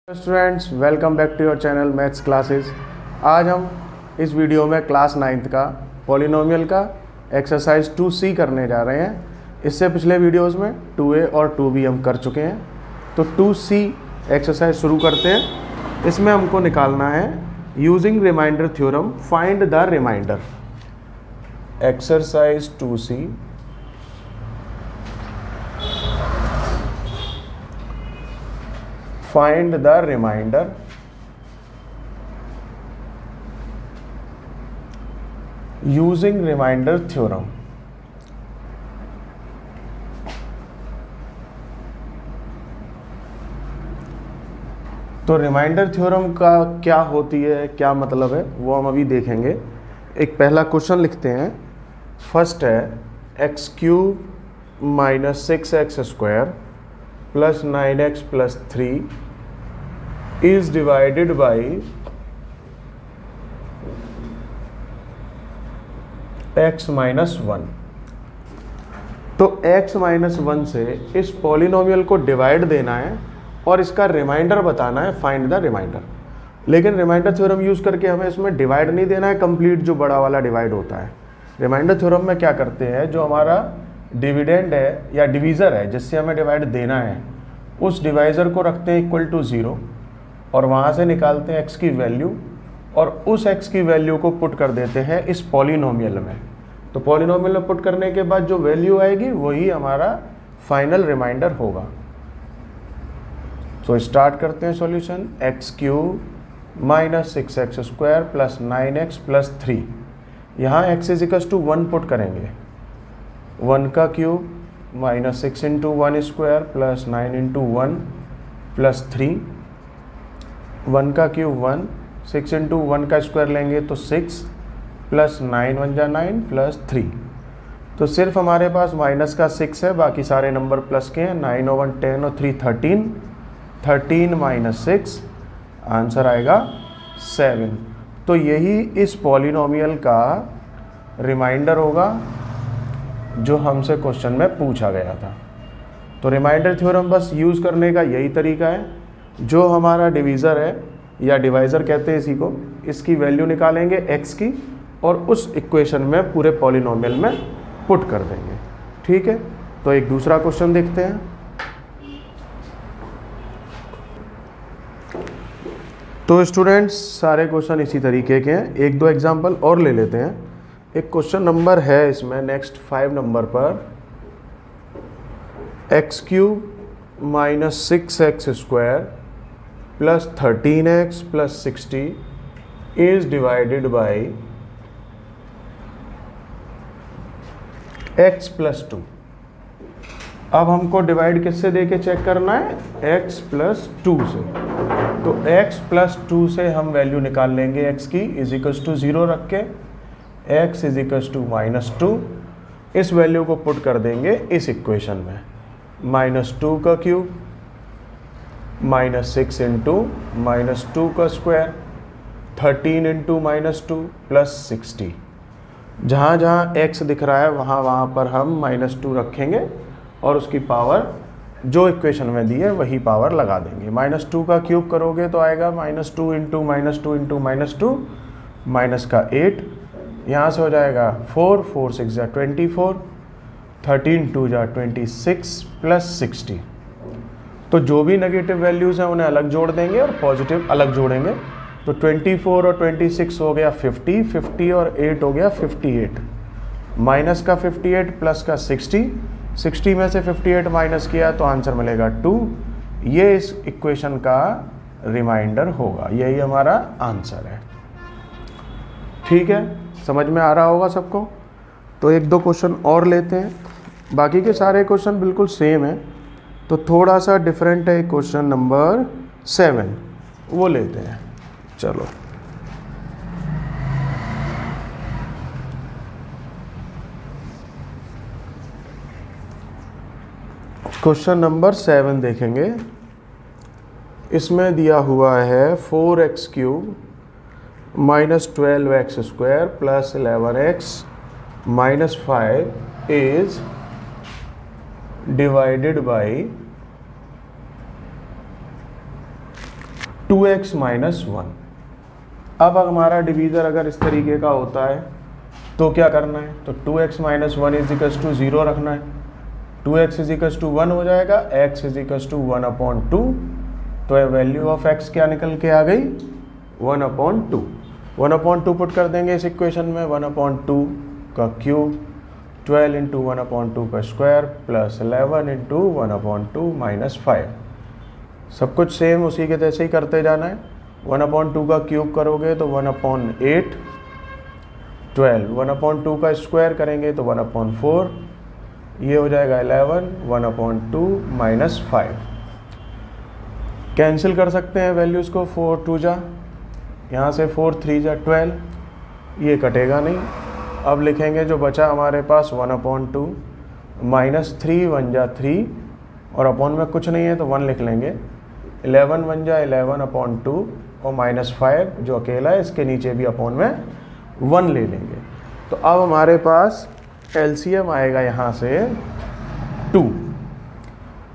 Students, welcome back to your channel maths classes. आज हम इस वीडियो में क्लास 9th का पॉलिनोमियल का एक्सरसाइज 2C करने जा रहे हैं। इससे पिछले वीडियोस में 2A और 2B हम कर चुके हैं। तो 2C एक्सरसाइज शुरू करते हैं। इसमें हमको निकालना है using remainder theorem find the remainder. Exercise 2C find the remainder using remainder theorem। तो रिमाइंडर थ्योरम का क्या होती है, क्या मतलब है, वो हम अभी देखेंगे। एक पहला क्वेश्चन लिखते हैं। फर्स्ट है x cube minus 6x square plus 9x plus 3 is divided by x minus 1। तो x माइनस 1 से इस पॉलिनोमियल को डिवाइड देना है और इसका रिमाइंडर बताना है, फाइंड द रिमाइंडर। लेकिन रिमाइंडर थ्योरम यूज करके हमें इसमें डिवाइड नहीं देना है कंप्लीट, जो बड़ा वाला डिवाइड होता है। रिमाइंडर थ्योरम में क्या करते हैं, जो हमारा डिविडेंड है या डिवीज़र है जिससे हमें डिवाइड देना है, उस डिवाइज़र को रखते हैं इक्वल टू 0 और वहाँ से निकालते हैं x की वैल्यू और उस x की वैल्यू को पुट कर देते हैं इस पॉलिनोमियल में। तो पॉलिनोमियल में पुट करने के बाद जो वैल्यू आएगी वही हमारा फाइनल रिमाइंडर होगा। तो स्टार्ट करते हैं solution. X cube minus 6x square plus 9x plus 3, यहाँ x is equal to 1 put करेंगे। 1 का cube minus 6 into 1 square plus 9 into 1 plus 3। 1 का क्यूब 1, 6 इंटू 1 का स्क्वायर लेंगे तो 6 प्लस 9 1 जा 9 प्लस 3। तो सिर्फ हमारे पास माइनस का 6 है, बाकी सारे नंबर प्लस के हैं। 9 और 1 10 और 3 13, 13 माइनस 6 आंसर आएगा 7। तो यही इस पॉलिनोमियल का रिमाइंडर होगा जो हमसे क्वेश्चन में पूछा गया था। तो रिमाइंडर थ्योरम बस यूज़ करने का यही तरीका है। जो हमारा डिवीज़र है या डिवाइज़र कहते हैं इसी को, इसकी वैल्यू निकालेंगे x की और उस इक्वेशन में पूरे पॉलिनोमियल में पुट कर देंगे। ठीक है, तो एक दूसरा क्वेश्चन देखते हैं। तो स्टूडेंट्स सारे क्वेश्चन इसी तरीके के हैं, एक दो एग्जाम्पल और ले लेते हैं। एक क्वेश्चन नंबर है इसमें नेक्स्ट 5 नंबर पर, x cube minus 6x square plus 13x plus 60 is divided by x plus 2। अब हमको डिवाइड किससे देके चेक करना है, x प्लस 2 से। तो x प्लस 2 से हम वैल्यू निकाल लेंगे x की, इज इक्वल्स टू 0 रख के x is equals to minus 2। इस वैल्यू को पुट कर देंगे इस इक्वेशन में। माइनस 2 का क्यूब माइनस 6 इंटू माइनस 2 का स्क्वायर 13 इंटू माइनस 2 प्लस 60। जहाँ जहाँ x दिख रहा है वहाँ पर हम माइनस 2 रखेंगे और उसकी पावर जो इक्वेशन में दी है वही पावर लगा देंगे। माइनस 2 का क्यूब करोगे तो आएगा minus 2 into minus 2 into minus 2, minus का 8, यहाँ से हो जाएगा 4 4 6 जा 24, 13 2 जा 26 प्लस 60। तो जो भी नेगेटिव वैल्यूज़ हैं उन्हें अलग जोड़ देंगे और पॉजिटिव अलग जोड़ेंगे। तो 24 और 26 हो गया 50, 50 और 8 हो गया 58, माइनस का 58 प्लस का 60, 60 में से 58 माइनस किया तो आंसर मिलेगा 2। ये इस इक्वेशन का रिमाइंडर होगा, यही हमारा आंसर है। ठीक है, समझ में आ रहा होगा सबको। तो एक दो क्वेश्चन और लेते हैं, बाकी के सारे क्वेश्चन बिल्कुल सेम है, तो थोड़ा सा डिफरेंट है। क्वेश्चन नंबर 7 वो लेते हैं। चलो क्वेश्चन नंबर 7 देखेंगे। इसमें दिया हुआ है 4x cube minus 12x square plus 11x minus 5 is divided by 2x minus 1। अब हमारा डिवीज़र अगर इस तरीके का होता है तो क्या करना है, तो 2x minus 1 is equals to 0 रखना है। 2x इज इक्वल्स टू 1 हो जाएगा, x इज इक्वल्स टू 1/2। तो वैल्यू ऑफ x क्या निकल के आ गई, 1/2। 1/2 पुट कर देंगे इस इक्वेशन में, 1/2 का क्यूब 12 इंटू 1/2 का स्क्वायर प्लस 11 इंटू 1/2 माइनस 5। सब कुछ सेम उसी के जैसे ही करते जाना है। 1/2 का क्यूब करोगे तो 1/8, 12 1/2 का स्क्वायर करेंगे तो 1/4, ये हो जाएगा 11, 1/2 माइनस 5। कैंसिल कर सकते हैं वैल्यूज़ को, 4 2 जा, यहाँ से 4 3 जा 12, ये कटेगा नहीं। अब लिखेंगे जो बचा हमारे पास 1/2 माइनस 3 1 जा 3, और अपॉन में कुछ नहीं है तो 1 लिख लेंगे। 11 1 जा 11/2 और माइनस 5 जो अकेला है, इसके नीचे भी अपॉन में 1 ले लेंगे। तो अब हमारे पास एलसीएम आएगा यहाँ से 2,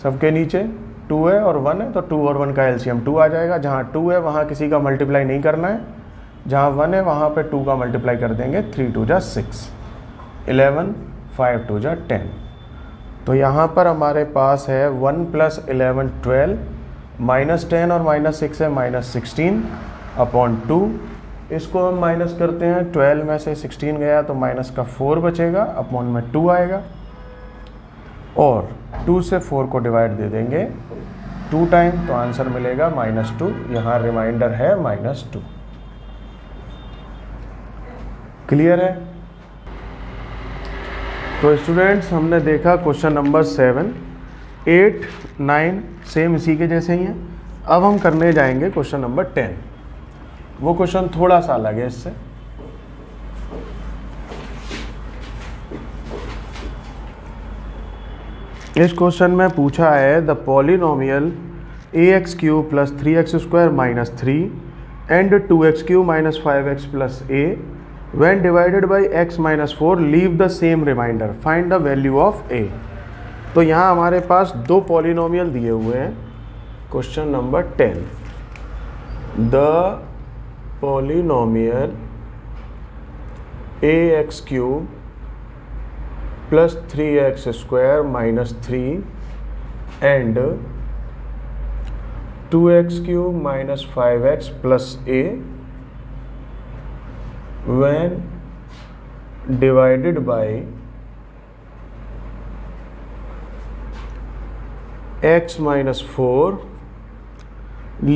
सबके नीचे 2 है और 1 है, तो 2 और 1 का एलसीएम 2 आ जाएगा। जहाँ 2 है वहाँ किसी का मल्टीप्लाई नहीं करना है, जहाँ 1 है वहाँ पे 2 का मल्टीप्लाई कर देंगे। 3 2 जा 6, 11 5 2 जा 10। तो यहाँ पर हमारे पास है 1 + 11 12, माइनस 10 और माइनस 6 है माइनस 16/2। इसको हम माइनस करते हैं, 12 में से 16 गया तो माइनस का 4 बचेगा, अपॉन में 2 आएगा, और 2 से 4 को डिवाइड दे देंगे 2 टाइम, तो आंसर मिलेगा -2। यहाँ रिमाइंडर है -2। क्लियर है? तो स्टूडेंट्स, हमने देखा क्वेश्चन नंबर 7, 8 9 सेम इसी के जैसे ही हैं। अब हम करने जाएंगे क्वेश्चन नंबर 10। वो क्वेश्चन थोड़ा सा अलग है इससे। इस क्वेश्चन में पूछा है the polynomial ax³ + 3x² - 3 and 2x³ - 5x + a when divided by x - 4 leave the same remainder, find the value of a। तो यहाँ हमारे पास दो पॉलिनोमियल दिए हुए हैं। Question number 10, the polynomial ax³ + 3x² - 3 and 2x³ - 5x + a when divided by x - 4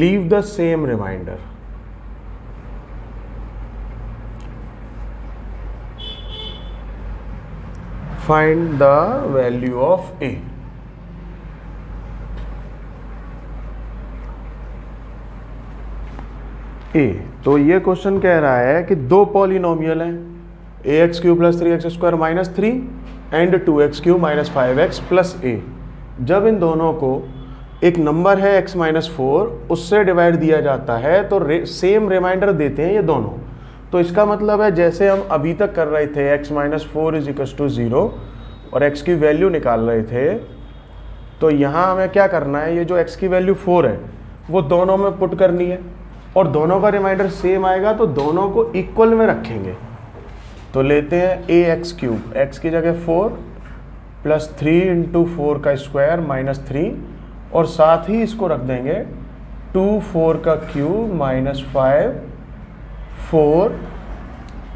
leave the same remainder। find the value of a। तो ये question कह रहा है कि दो पॉलिनोमियल हैं, ax³ + 3x² - 3 and 2x³ - 5x + a। जब इन दोनों को एक नंबर है x - 4 उससे डिवाइड दिया जाता है तो सेम रिमाइंडर देते हैं ये दोनों। तो इसका मतलब है जैसे हम अभी तक कर रहे थे x - 4 = 0 और x की वैल्यू निकाल रहे थे, तो यहाँ हमें क्या करना है, ये जो x की वैल्यू 4 है वो दोनों में पुट करनी है, और दोनों का रिमाइंडर सेम आएगा तो दोनों को इक्वल में रखेंगे। तो लेते हैं ax³, x की जगह 4 + 3 × 4 का स्क्वायर - 3, और साथ ही इसको रख देंगे 2 4 का क्यूब -5 4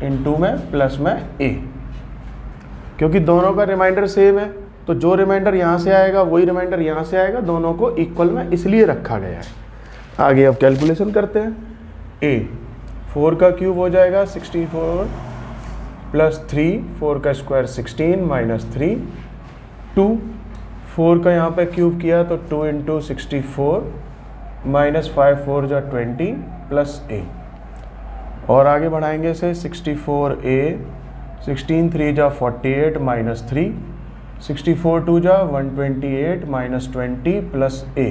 × में प्लस में a। क्योंकि दोनों का रिमाइंडर सेम है तो जो रिमाइंडर यहाँ से आएगा वही रिमाइंडर यहाँ से आएगा, दोनों को इक्वल में इसलिए रखा गया है। आगे अब कैलकुलेशन करते हैं। a 4 का क्यूब हो जाएगा 64 + 3 4 का स्क्वायर 16 - 3, 2 4 का यहाँ पे क्यूब किया तो 2 × 64 -5 4 जा 20 + a, और आगे बढ़ाएंगे इसे 64a 16 3 जा 48 - 3, 64 2 जा 128 - 20 + a।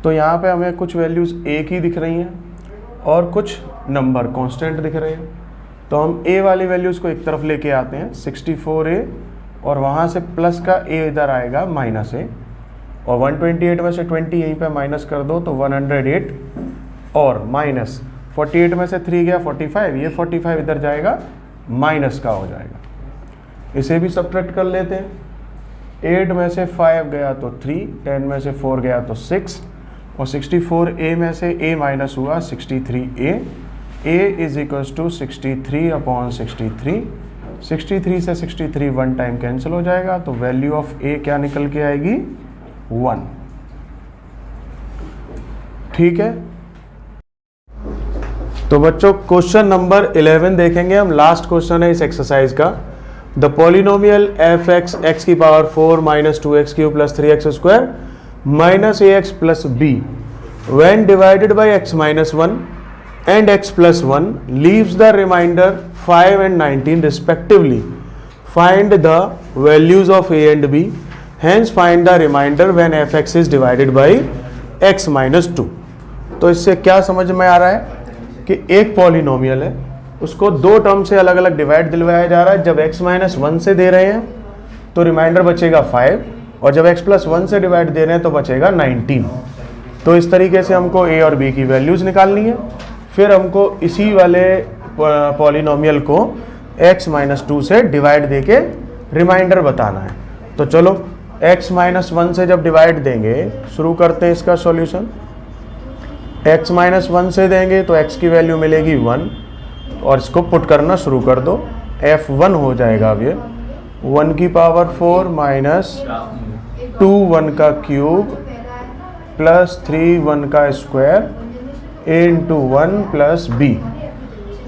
तो यहाँ पे हमें कुछ वैल्यूज़ एक ही दिख रही हैं और कुछ नंबर कांस्टेंट दिख रहे हैं, तो हम a वाली वैल्यूज़ को एक तरफ लेके आते हैं 64a, और वहाँ से प्लस का a इधर आएगा -a, और 128 में से 20 यहीं पे माइनस कर दो तो 108 और माइनस 48 में से 3 गया 45, ये 45 इधर जाएगा माइनस का हो जाएगा। इसे भी सब्ट्रैक्ट कर लेते हैं। 8 में से 5 गया तो 3, 10 में से 4 गया तो 6 और 64a में से a माइनस हुआ 63a। a is equals to 63/63। 63 से 63 वन टाइम कैंसिल हो जाएगा, तो वैल्यू ऑफ a क्या निकल के आएगी 1। ठीक है, तो बच्चों क्वेश्चन नंबर 11 देखेंगे हम। लास्ट क्वेश्चन है इस एक्सरसाइज का। The polynomial f x x की power 4 minus 2x cube plus 3x square minus ax plus b when divided by x minus 1 and x plus 1 leaves the remainder 5 and 19 respectively. Find the values of a and b. Hence find the remainder when fx is divided by x minus 2. तो इससे क्या समझ में आ रहा है कि एक polynomial है, उसको दो टर्म से अलग अलग डिवाइड दिलवाया जा रहा है। जब x माइनस 1 से दे रहे हैं तो रिमाइंडर बचेगा 5, और जब x प्लस 1 से डिवाइड दे रहे हैं तो बचेगा 19। तो इस तरीके से हमको a और b की वैल्यूज़ निकालनी है। फिर हमको इसी वाले पॉलिनोमियल को x माइनस 2 से डिवाइड दे के रिमाइंडर बताना है। तो चलो x माइनस 1 से जब डिवाइड देंगे, शुरू करते हैं इसका सॉल्यूशन। x माइनस 1 से देंगे तो x की वैल्यू मिलेगी 1, और इसको पुट करना शुरू कर दो। f1 हो जाएगा अब ये 1 की पावर 4 माइनस 2 1 का क्यूब प्लस 3 1 का स्क्वायर इंटू 1 प्लस b।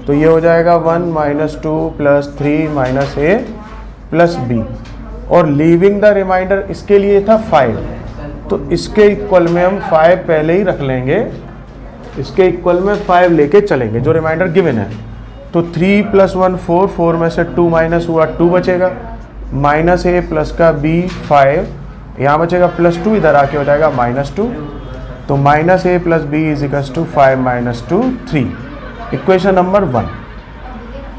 तो ये हो जाएगा 1 minus 2 plus 3 minus a plus b, और लीविंग द रिमाइंडर इसके लिए था 5, तो इसके इक्वल में हम 5 पहले ही रख लेंगे। इसके इक्वल में 5 लेके चलेंगे जो रिमाइंडर गिवन है। तो 3 प्लस 1 4, 4 में से 2 माइनस हुआ 2 बचेगा, माइनस a प्लस का b 5, यहाँ बचेगा प्लस 2, इधर आके हो जाएगा माइनस 2। तो minus a plus b is equals to 5 minus 2 3, equation number 1।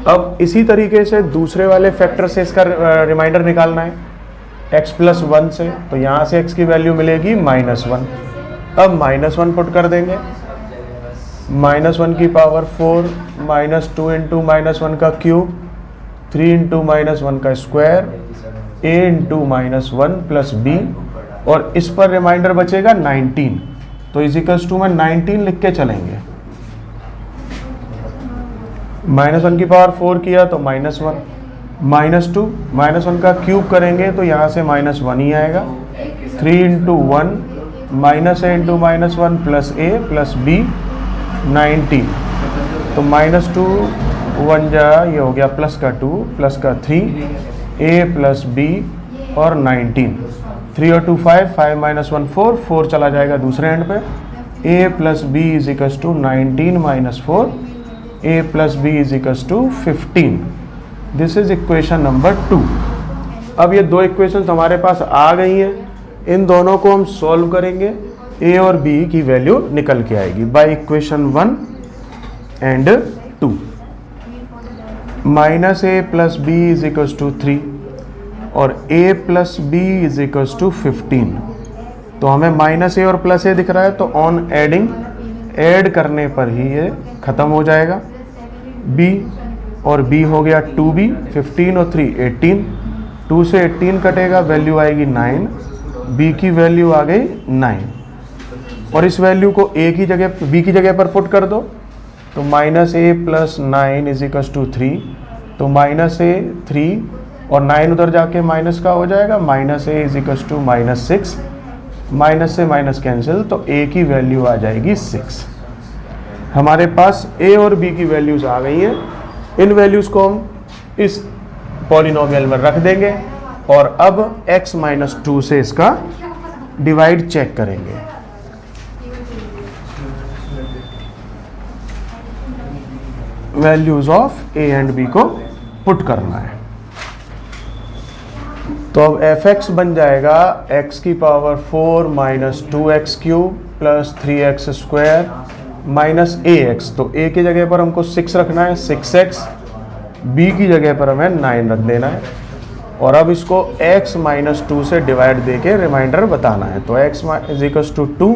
अब इसी तरीके से दूसरे वाले फैक्टर से इसका रिमाइंडर निकालना है x प्लस 1 से, तो यहाँ से x की वैल्यू मिलेगी माइनस 1। अब माइनस 1 पुट कर देंगे, माइनस 1 की पावर 4 माइनस 2 इंटू माइनस 1 का क्यूब 3 इंटू माइनस 1 का square a into minus 1 plus b, और इस पर रिमाइंडर बचेगा 19। तो इज इक्वल्स टू में 19 लिख के चलेंगे। माइनस 1 की पावर 4 किया तो माइनस 1, माइनस 2 माइनस 1 का क्यूब करेंगे तो यहाँ से माइनस 1 ही आएगा। 3 into 1 minus a into minus 1 plus a plus b 19। तो माइनस 2 1 जा, ये हो गया प्लस का 2 प्लस का 3 a प्लस b और 19। 3 और 2 5, 5 माइनस 1 4, 4 चला जाएगा दूसरे एंड पे। a plus b is equals to 19 minus 4, a plus b is equals to 15। This is equation number 2। अब ये दो इक्वेशंस हमारे पास आ गई हैं, इन दोनों को हम सॉल्व करेंगे, a और b की वैल्यू निकल के आएगी by equation 1 and 2। Minus a plus b is equals to 3 और a plus b is equals to 15। तो हमें माइनस a और प्लस a दिख रहा है, तो ऑन एडिंग ऐड करने पर ही ये ख़त्म हो जाएगा। b और b हो गया 2b, 15 और 3 18, 2 से 18 कटेगा, वैल्यू आएगी 9, b की वैल्यू आ गई 9, और इस वैल्यू को a की जगह b की जगह पर पुट कर दो। तो minus a plus 9 is equals to 3, तो माइनस a 3 और 9 उधर जाके माइनस का हो जाएगा, minus a is equals to minus 6, minus से माइनस कैंसिल, तो a की वैल्यू आ जाएगी 6। हमारे पास a और b की वैल्यूज़ आ गई हैं। इन वैल्यूज़ को हम इस पॉलिनोमियल में रख देंगे और अब x माइनस 2 से इसका डिवाइड चेक करेंगे। Values of a and b को पुट करना है। तो अब f(x) बन जाएगा x की power 4 minus 2x cube plus 3x square minus ax। तो a की जगह पर हमको 6 रखना है 6x, b की जगह पर हमें 9 रख देना है, और अब इसको x माइनस 2 से डिवाइड दे के रिमाइंडर बताना है। तो x इज इक्वल्स टू 2,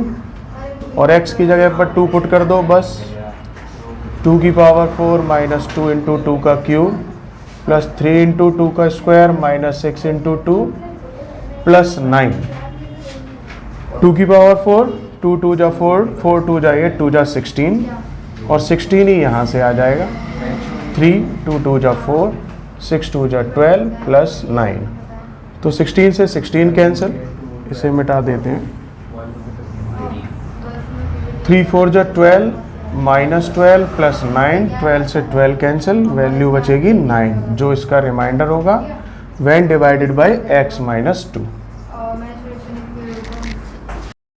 और x की जगह पर 2 पुट कर दो बस। 2 की पावर 4 माइनस 2 इंटू 2 का क्यूब प्लस 3 इंटू 2 का स्क्वायर माइनस 6 इंटू 2 प्लस 9। 2 की पावर 4, 2 2 जा 4, 4 2 जा 8, 2 जा 16 और 16 ही यहाँ से आ जाएगा। 3 2 2 जा 4, 6 2 जा 12 प्लस 9। तो 16 से 16 कैंसिल, इसे मिटा देते हैं। 3 4 जा 12 माइनस 12 प्लस 9, 12 से 12 कैंसिल, वैल्यू बचेगी 9 जो इसका रिमाइंडर होगा when divided by x minus 2।